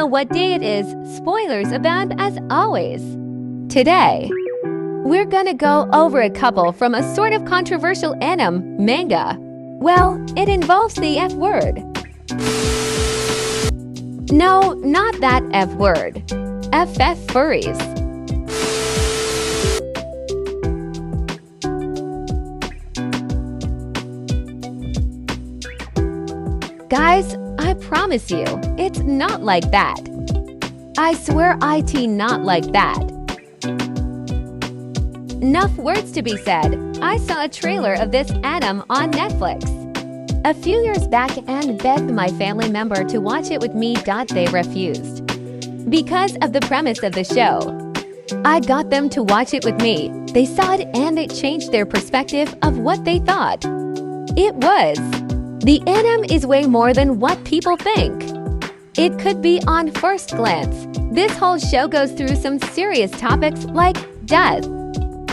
what day it is, spoilers abound as always. Today, we're gonna go over a couple from a sort of controversial anime manga. Well, it involves the F word. No, not that F word. FF furries. Guys, I promise you, it's not like that. I swear IT not like that. Enough words to be said. I saw a trailer of this anime on Netflix a few years back and begged my family member to watch it with me. They refused because of the premise of the show. I got them to watch it with me. They saw it and it changed their perspective of what they thought. It was. The anime is way more than what people think. It could be on first glance. This whole show goes through some serious topics like death,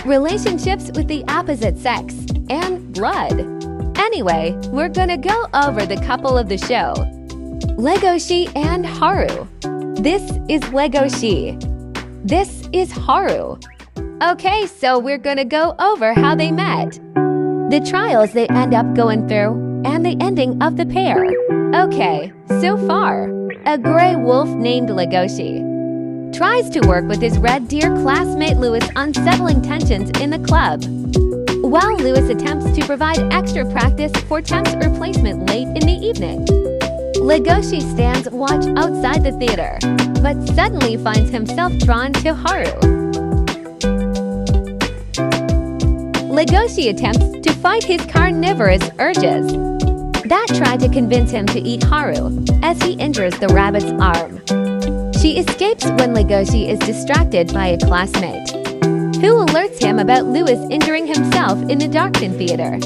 relationships with the opposite sex, and blood. Anyway, we're gonna go over the couple of the show. Legoshi and Haru. This is Legoshi. This is Haru. Okay, so we're gonna go over how they met, the trials they end up going through, and the ending of the pair. Okay, so far, a gray wolf named Legoshi tries to work with his red deer classmate Lewis on settling tensions in the club, while Lewis attempts to provide extra practice for Temp's replacement late in the evening. Legoshi stands watch outside the theater, but suddenly finds himself drawn to Haru. Legoshi attempts to fight his carnivorous urges that try to convince him to eat Haru as he injures the rabbit's arm. She escapes when Legoshi is distracted by a classmate who alerts him about Lewis injuring himself in the darkened theater.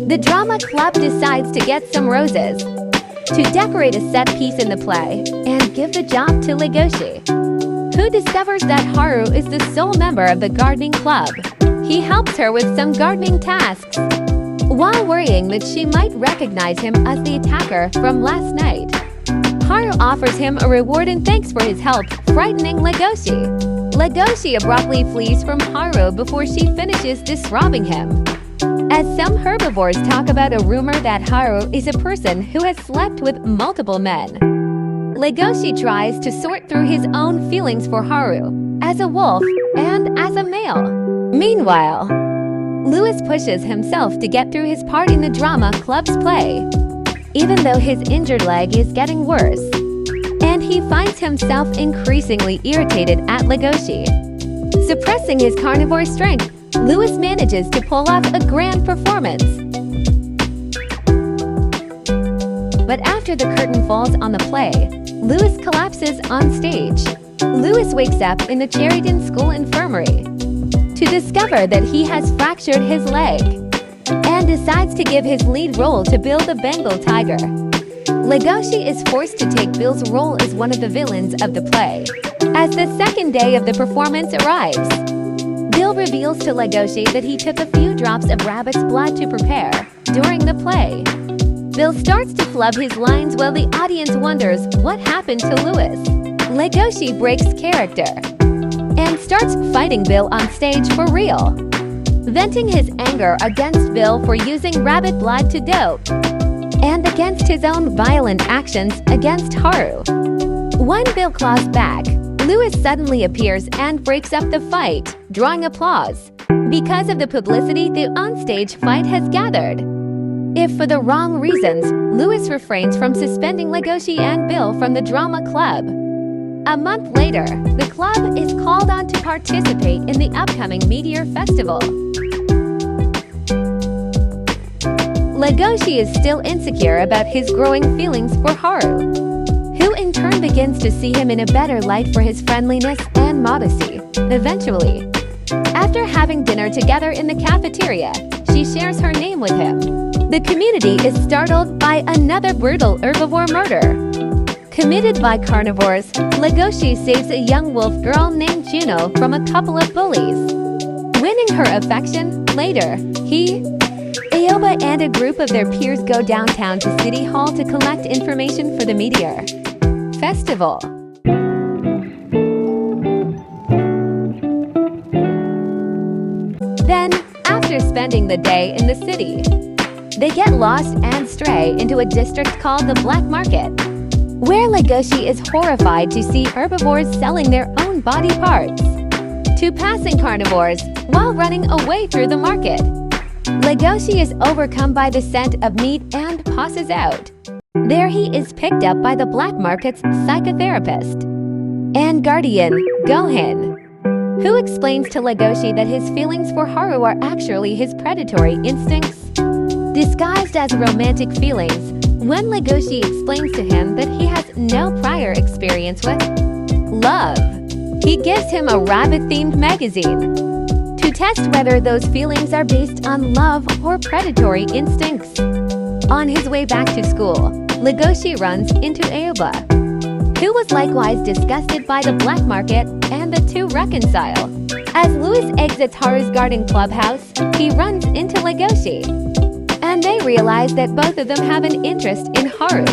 The drama club decides to get some roses to decorate a set piece in the play and give the job to Legoshi, who discovers that Haru is the sole member of the gardening club. He helps her with some gardening tasks, while worrying that she might recognize him as the attacker from last night. Haru offers him a reward and thanks for his help, frightening Legoshi. Legoshi abruptly flees from Haru before she finishes disrobing him, as some herbivores talk about a rumor that Haru is a person who has slept with multiple men. Legoshi tries to sort through his own feelings for Haru as a wolf and as a male. Meanwhile, Lewis pushes himself to get through his part in the drama club's play, even though his injured leg is getting worse, and he finds himself increasingly irritated at Legoshi. Suppressing his carnivore strength, Lewis manages to pull off a grand performance. But after the curtain falls on the play, Lewis collapses on stage. Lewis wakes up in the Cherryton School infirmary to discover that he has fractured his leg, and decides to give his lead role to Bill the Bengal tiger. Legoshi is forced to take Bill's role as one of the villains of the play. As the second day of the performance arrives, Bill reveals to Legoshi that he took a few drops of rabbit's blood to prepare during the play. Bill starts to flub his lines while the audience wonders what happened to Lewis. Legoshi breaks character and starts fighting Bill on stage for real, venting his anger against Bill for using rabbit blood to dope, and against his own violent actions against Haru. When Bill claws back, Lewis suddenly appears and breaks up the fight, drawing applause because of the publicity the onstage fight has gathered. If for the wrong reasons, Lewis refrains from suspending Legoshi and Bill from the drama club. A month later, the club is called on to participate in the upcoming Meteor Festival. Legoshi is still insecure about his growing feelings for Haru, who in turn begins to see him in a better light for his friendliness and modesty. Eventually, after having dinner together in the cafeteria, she shares her name with him. The community is startled by another brutal herbivore murder committed by carnivores. Legoshi saves a young wolf girl named Juno from a couple of bullies, winning her affection. Later, he, Aoba and a group of their peers go downtown to City Hall to collect information for the Meteor Festival. spending the day in the city. They get lost and stray into a district called the Black Market, where Legoshi is horrified to see herbivores selling their own body parts to passing carnivores while running away through the market. Legoshi is overcome by the scent of meat and passes out. There he is picked up by the Black Market's psychotherapist and guardian, Gohan, who explains to Legoshi that his feelings for Haru are actually his predatory instincts, disguised as romantic feelings, when Legoshi explains to him that he has no prior experience with love. He gives him a rabbit-themed magazine to test whether those feelings are based on love or predatory instincts. On his way back to school, Legoshi runs into Aoba, who was likewise disgusted by the Black Market, and the two reconcile. As Louis exits Haru's garden clubhouse, he runs into Legoshi, and they realize that both of them have an interest in Haru.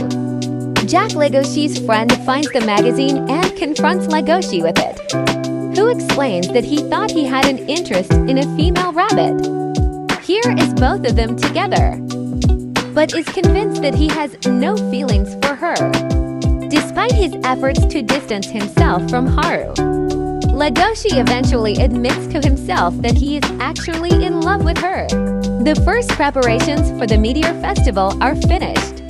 Jack, Legoshi's friend, finds the magazine and confronts Legoshi with it, who explains that he thought he had an interest in a female rabbit. Here is both of them together, but is convinced that he has no feelings for her, despite his efforts to distance himself from Haru. Legoshi eventually admits to himself that he is actually in love with her. The first preparations for the Meteor Festival are finished.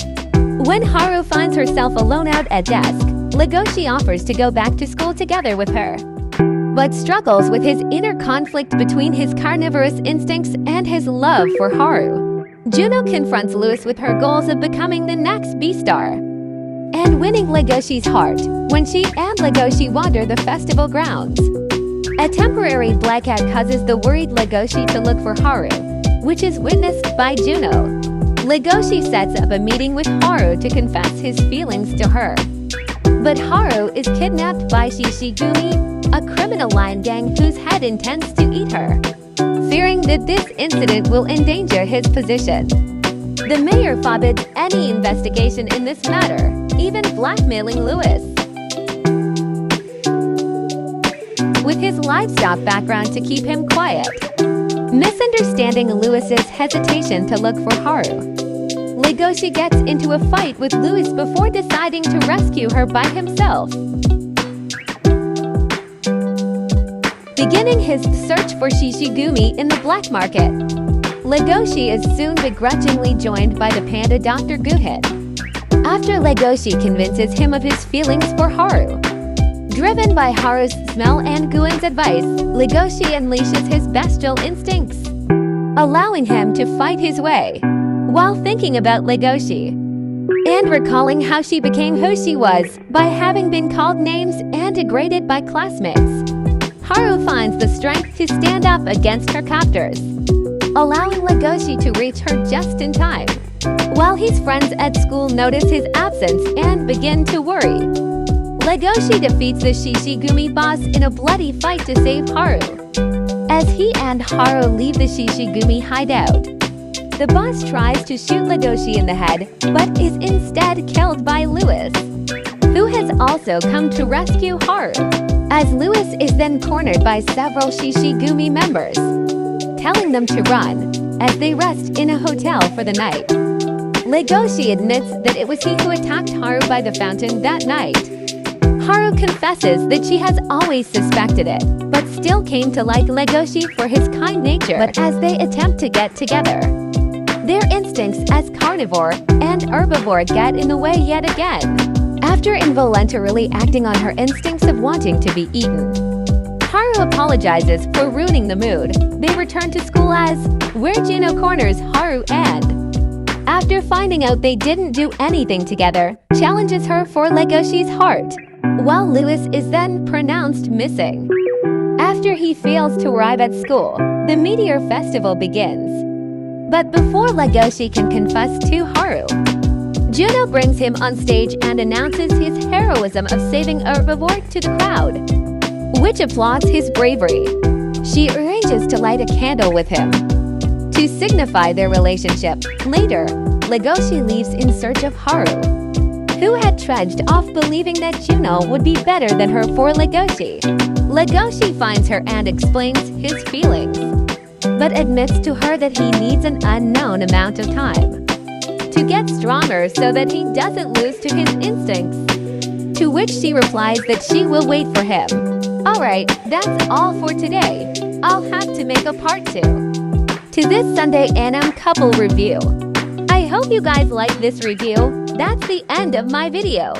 When Haru finds herself alone out at desk, Legoshi offers to go back to school together with her, but struggles with his inner conflict between his carnivorous instincts and his love for Haru. Juno confronts Louis with her goals of becoming the next B-star and winning Legoshi's heart when she and Legoshi wander the festival grounds. A temporary blackout causes the worried Legoshi to look for Haru, which is witnessed by Juno. Legoshi sets up a meeting with Haru to confess his feelings to her, but Haru is kidnapped by Shishigumi, a criminal lion gang whose head intends to eat her. Fearing that this incident will endanger his position, the mayor forbids any investigation in this matter, even blackmailing Louis. With his livestock background to keep him quiet, misunderstanding Louis's hesitation to look for Haru, Legoshi gets into a fight with Louis before deciding to rescue her by himself. Beginning his search for Shishigumi in the Black Market, Legoshi is soon begrudgingly joined by the panda Dr. Guhit, after Legoshi convinces him of his feelings for Haru. Driven by Haru's smell and Guin's advice, Legoshi unleashes his bestial instincts, allowing him to fight his way, while thinking about Legoshi, and recalling how she became who she was by having been called names and degraded by classmates. Haru finds the strength to stand up against her captors, allowing Legoshi to reach her just in time, while his friends at school notice his absence and begin to worry. Legoshi defeats the Shishigumi boss in a bloody fight to save Haru. As he and Haru leave the Shishigumi hideout, the boss tries to shoot Legoshi in the head, but is instead killed by Louis, who has also come to rescue Haru. As Louis is then cornered by several Shishigumi members, telling them to run, as they rest in a hotel for the night. Legoshi admits that it was he who attacked Haru by the fountain that night. Haru confesses that she has always suspected it, but still came to like Legoshi for his kind nature. But as they attempt to get together, their instincts as carnivore and herbivore get in the way yet again. After involuntarily acting on her instincts of wanting to be eaten, Haru apologizes for ruining the mood. They return to school as where Juno corners Haru and, after finding out they didn't do anything together, challenges her for Legoshi's heart, while Louis is then pronounced missing. After he fails to arrive at school, the Meteor Festival begins. But before Legoshi can confess to Haru, Juno brings him on stage and announces his heroism of saving herbivore to the crowd, which applauds his bravery. She arranges to light a candle with him to signify their relationship. Later, Legoshi leaves in search of Haru, who had trudged off believing that Juno would be better than her for Legoshi. Legoshi finds her and explains his feelings. but admits to her that he needs an unknown amount of time to get stronger so that he doesn't lose to his instincts. To which she replies that she will wait for him. Alright, that's all for today. I'll have to make a part 2 to this Sunday anime couple review. I hope you guys like this review. That's the end of my video.